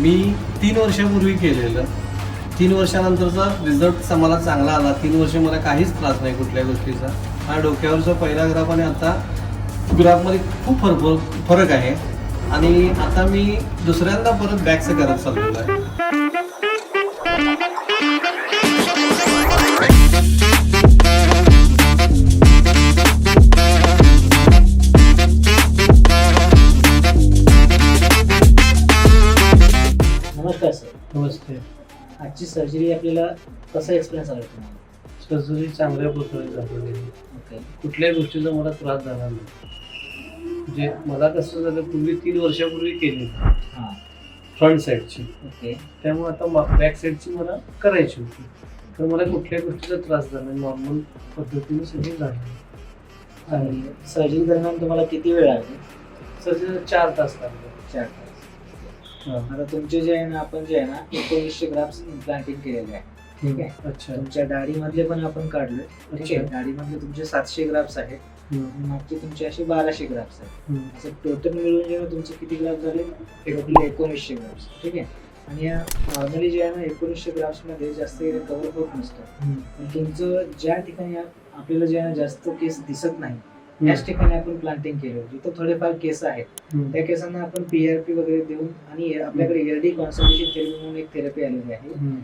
मी 3 वर्षापूर्वी केलेलं. 3 वर्षानंतरचा रिझल्ट मला चांगला आला. 3 वर्ष मला काहीच त्रास नाही कुठल्या गोष्टीचा. हा डोक्यावरचा पहिला ग्राफ आणि आता ग्राफमध्ये खूप फरक आहे. आणि आता मी दुसऱ्यांदा परत बॅकचं करत चाललेलो आहे. नमस्कार सर. नमस्ते. आजची सर्जरी आपल्याला कसा एक्सपिरियन्स आला तुम्हाला? सर्जरी चांगल्या प्रकारे झालेली आहे. ओके. कुठल्याही गोष्टीचा मला त्रास झाला नाही. म्हणजे मला कसं झालं, पूर्वी 3 वर्षापूर्वी केली हां. फ्रंट साईडची, ओके. त्यामुळे आता बॅक साईडची मला करायची होती. तर मला कुठल्याही गोष्टीचा त्रास झाला नाही. नॉर्मल पद्धतीने सगळी झाली. आणि सर्जरी दरम्यान तुम्हाला किती वेळ लागली? सर्जरी 4 तास लागले. 4 तास. हां. आता तुमचे जे आहे ना, आपण जे आहे ना 1900 ग्राम्स इम्प्लांटिंग केलेले आहे. ठीक आहे. अच्छा. तुमच्या दाढीमधले पण आपण काढले. ठीक आहे. अच्छा. दाढीमधले तुमचे 700 ग्राम्स आहेत. हम्म. मागचे तुमचे असे 1200 ग्राम्स आहेत. हम्म. असं टोटल मिळून जे तुमचे किती ग्राम्स झाले? Total 1900 grams. ठीक आहे. आणि या नॉर्मली जे आहे ना 1900 ग्राम्समध्ये जास्त एरिया कव्हर होत नसतं. हम्म. पण तुमचं ज्या ठिकाणी आपल्याला जे आहे ना जास्त केस दिसत नाही त्याच ठिकाणी आपण प्लांटिंग केलं. जिथं थोडेफार केस आहेत हम्म. त्या केसांना आपण PRP वगैरे देऊन, आणि आपल्याकडे LD कॉन्सन्ट्रेशन थेरपी म्हणून एक थेरपी आलेली आहे. हम्म.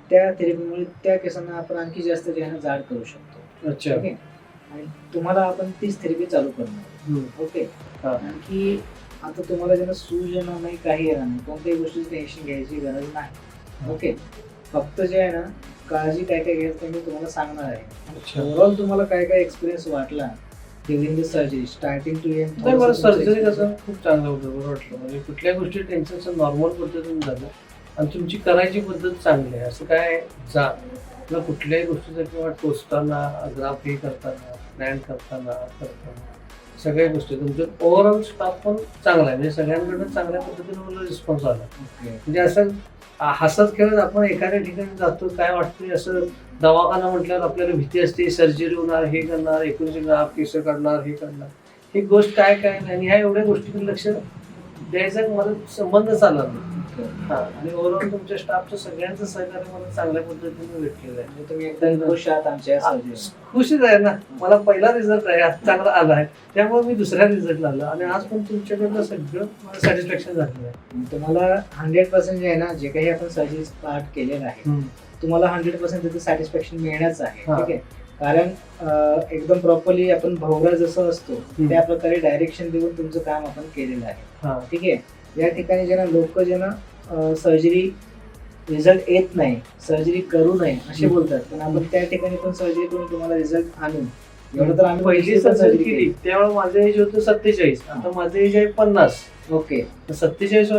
त्या थेरपीमुळे त्या केसांना आपण आणखी जास्त जे आहे ना जाड करू शकतो. अच्छा. ठीक आहे. आणि तुम्हाला आपण तीच थेरपी चालू करणार. हम्म. ओके. हां. आणखी आता तुम्हाला ज्यांना सूज येणार नाही, काही येणार नाही, कोणत्याही गोष्टीची टेन्शन घ्यायची गरज नाही. ओके. फक्त जे आहे ना काळजी काय काय घ्यायचं ते मी तुम्हाला सांगणार आहे. अच्छा. ओव्हरऑल तुम्हाला काय काय एक्सपिरियन्स वाटला during the surgery starting to end? नाही, मला सर्जरी कसं खूप चांगलं होतं, बरं वाटलं. म्हणजे कुठल्या गोष्टी टेन्शनचं नॉर्मल पद्धतीने झालं. आणि तुमची करायची पद्धत चांगली आहे. असं काय किंवा कुठल्याही गोष्टीचं किंवा टोचताना, ग्राफ हे करताना, प्लॅन करताना सगळ्या गोष्टी तुमचं ओव्हरऑल स्टाफ पण चांगला आहे. म्हणजे सगळ्यांकडून चांगल्या पद्धतीने मला रिस्पॉन्स आला. म्हणजे असं हसत खेळत आपण एखाद्या ठिकाणी जातो, काय वाटतंय असं दवाखाना म्हटल्यावर आपल्याला भीती असते, सर्जरी होणार, हे करणार, 19 ग्राफ केस काढणार, हे करणार, ही गोष्ट काय काय नाही. आणि ह्या एवढ्या गोष्टीकडे लक्ष द्यायचा मला संबंधच आला नाही. हा. आणि ओव्हरऑल तुमच्या स्टाफचं सगळ्यांचं सहकार्य मला चांगल्या पद्धतीने भेटलेलं आहे. म्हणजे तुम्ही एकदम खुश आहात आमच्या सर्जरी? खुशीच आहे ना. मला पहिला रिझल्ट आहे, आज चांगला आला आहे, त्यामुळे मी दुसऱ्या रिझल्टला आलो. आणि आज पण तुमच्याकडनं सगळं मला सॅटिस्फॅक्शन झालेलं आहे. तुम्हाला 100% जे आहे ना, जे काही आपण सर्जरी स्टार्ट केलेलं आहे तुम्हाला 100% त्याचं सॅटिस्फॅक्शन मिळण्याच आहे. हा. ठीक आहे. कारण एकदम प्रॉपरली आपण भोवरा जसं असतो त्या प्रकारे डायरेक्शन देऊन तुमचं काम आपण केलेलं आहे. हा. ठीक आहे. या ठिकाणी जे ना लोक जे ना सर्जरी रिझल्ट येत नाही, सर्जरी करू नये असे बोलतात, पण आपण त्या ठिकाणी पण सर्जरी करून तुम्हाला रिझल्ट आणू. एवढं तर आम्ही पहिली सर्जरी केली त्यावेळेस माझं एज होतं 47. आता माझं एज आहे 50. ओके. 47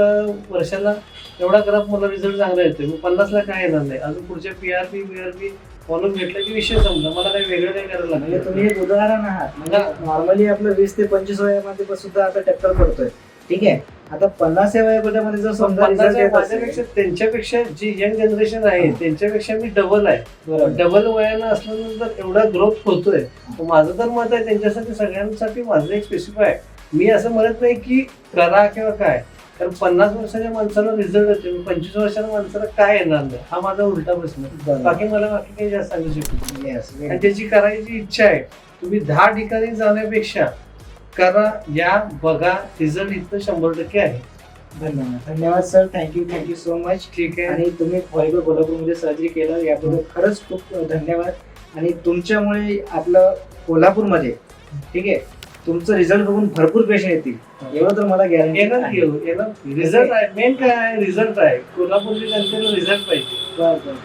वर्षाला एवढा ग्राफ मला रिझल्ट चांगला येतोय. मग 50ला काय येणार नाही. अजून पुढच्या PRP फॉलो घेतला की विषय संपला. मला काही वेगळं नाही करायला म्हणजे लागलं. तुम्ही एक उदाहरण आहात. म्हणजे नॉर्मली आपलं 20 ते 25 वयामध्ये पण सुद्धा आता टक्कर पडतोय. ठीक आहे. आता 50 वयामध्ये जर समजा result येत असेल, माझ्यापेक्षा त्यांच्यापेक्षा जी यंग जनरेशन आहे त्यांच्यापेक्षा मी डबल आहे. बरोबर. डबल वयानं असल्यानंतर एवढा ग्रोथ होतोय. तर माझं तर मत आहे त्यांच्यासाठी सगळ्यांसाठी माझं एक स्पेसिफाय आहे. मी असं म्हणत नाही की करा किंवा काय, कारण 50 वर्षाच्या माणसाला रिझल्ट येते, 25 वर्षाच्या माणसाला काय येणार नाही, हा माझा उलटा प्रश्न आहे. बरोबर. बाकी मला बाकी काही जास्त सांगू शकत नाही. Yes, very आणि त्याची करायची इच्छा आहे. तुम्ही 10 ठिकाणी जाण्यापेक्षा करा, या, बघा, रिझल्ट इथं 100% आहे. धन्यवाद सर. Thank you so much. ठीक आहे. आणि तुम्ही कोल्हापूरमध्ये सर्जरी केलं याबद्दल खरंच खूप धन्यवाद. आणि तुमच्यामुळे आपलं कोल्हापूरमध्ये, ठीक आहे, तुमचं रिझल्ट बघून भरपूर पेशंट येतील एवढं तर मला गॅरंटी येणार. रिझल्ट आहे, मेन काय आहे, रिझल्ट आहे. कोल्हापूरच्या जनतेला रिझल्ट पाहिजे.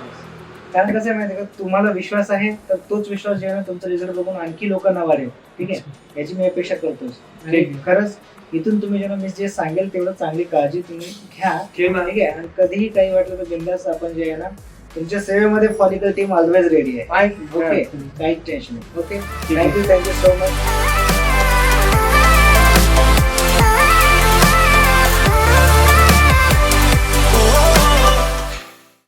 कारण कसं आहे माहिती आहे का, तुम्हाला विश्वास आहे तर तोच विश्वास जे आहे ना तुमचा रिझल्ट बघून आणखी लोकांना वाढेल. ठीक आहे. याची मी अपेक्षा करतोच. आणि खरंच इथून तुम्ही जेव्हा मी जे सांगेल तेवढं चांगली काळजी तुम्ही घ्या. ठीक आहे. आणि कधीही काही वाटलं तर बिंदास आपण जे आहे ना तुमच्या सेवेमध्ये फॉलिकल टीम ऑलवेज रेडी आहे. ओके. काही टेन्शन नाही. ओके. Thank you so much.